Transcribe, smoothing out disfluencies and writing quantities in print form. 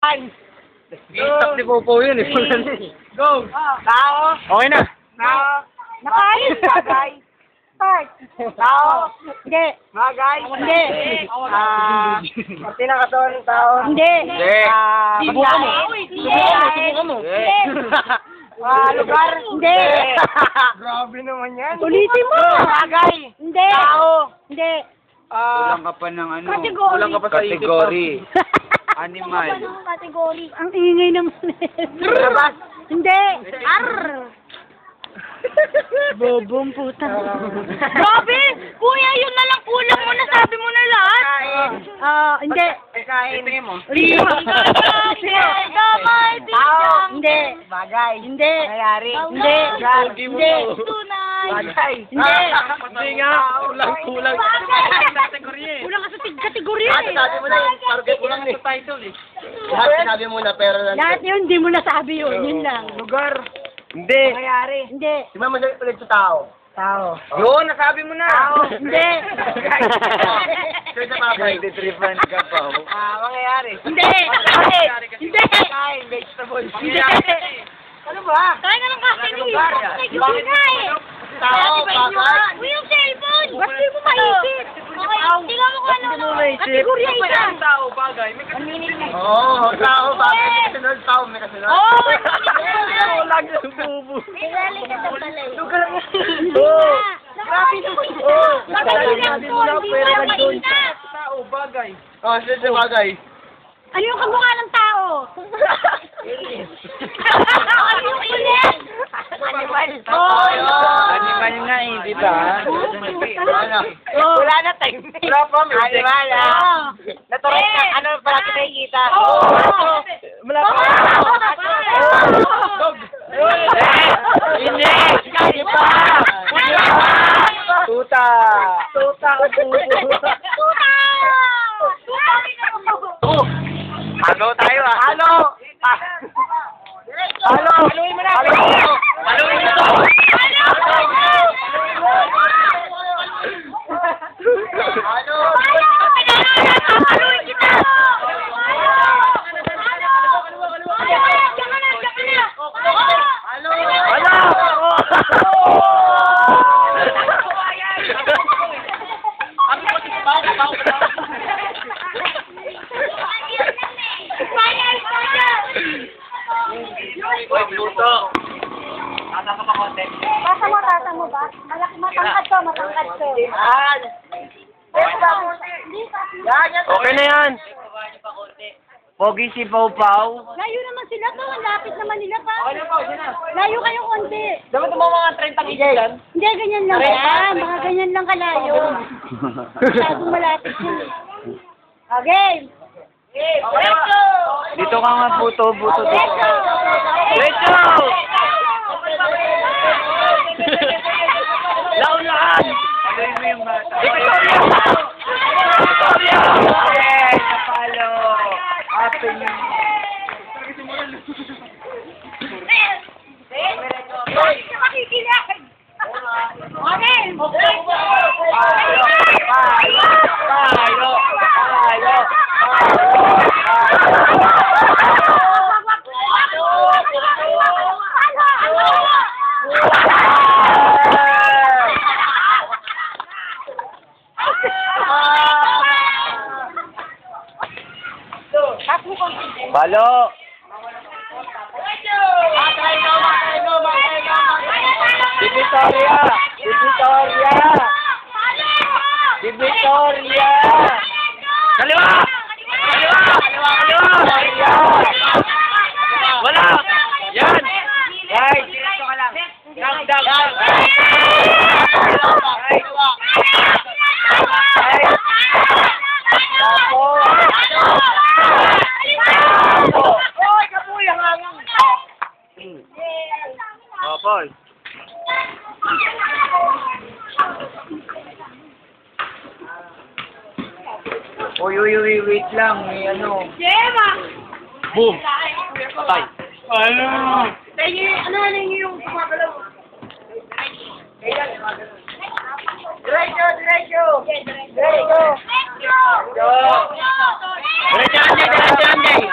One. Stop ni Popo yun eh. Go. Tao. Okay na. Tao. Nakain. Bagay. Start. Tao. Hindi. Bagay. Hindi. Parte ng katawan ng tao. Hindi. Hindi. Subukan mo. Subukan mo. Lugar. Hindi. Grabe naman yan. Ulitin mo. Bagay. Hindi. Tao. Hindi. Kulang ka pa ng ano. Kategory. Kulang ka pa sa kategory. Animal. Kategory. Ang ingay naman. Labas. Hindi. Arr. Bobong puta. Grabe! Kuya, yun na lang kulang mo. Nasabi mo na lahat. Hindi. Kain. Tingin mo. Tao. Hindi. Bagay. Hindi. Nangyari. Hindi. Hindi. Tunay. Bagay. Hindi. Hindi nga. Kulang. Kulang ka sa kategorya eh. Sabi mo na yun. Kulang sa title eh. Lahat sinabi mo na pero Lahat yun, hindi mo nasabi yun. Yun lang. lugar. Hindi. Nangyari. Hindi. Tingnan mo ulit sa tao. Tao. Yun, nasabi mo na. Tao. Hindi. Sure sa bagay. 93 fans ka pa. Mangyayari. Hindi. Hindi. Kain, vegetables. Hindi. Ano ba? Kaya nga lang kasi ni. Lugar. Kategorya nga eh. Tao, bagay. Uy, yung cellphone. Ba't di mo maisip? Tingnan mo kung ano. Kategorya isa. Tao, bagay. May kasunod. Oo, tao, bagay. May kasunod. Tao, may kasunod. Oo. Lagi na bubo. Pinali ka na pala eh. Lugar nga. Oo. Grabe naman. Oo. Sabi mo na, pero nandun. Mainit. Tao, bagay. Oo, sila sa bagay. Ano yung kamukha ng tao? Ano yung ilit? Animal. Oo. Animal nga eh, di ba? Wala na time. Wala pa, may animal. Natural na, ano pala nakikita? Malapit. Hindi! Hindi pa! Tuta! Tuta. Ano tayo ah? Halo. Halo. Haluin mo na. Haluin mo to! Halo. Haluin kita! Buto! Tasa mo ba? Matangkad ko. Yan. Okay na yan! Pogi si Pau Pau. Layo naman sila to. Ang lapit naman nila pa. Layo kayo konti. Dapat mo mga 30 gigan. Hindi, ganyan lang yan. Mga ganyan lang kalayo. Masyadong malapit yun. Okay. Dito ka nga, buto dito. Lecho! Launaan! Pagawin mo yung bata. Victoria! Okay, napalo. Happy New Balo! Si Victoria! Kaliwa! Wala! Yan! Right! Nagdag! Paul. Uy, wait lang. May ano. Jema! Boom! Patay. Ano? Ano yung kumagalaw? Diretso. Diretso, Andy!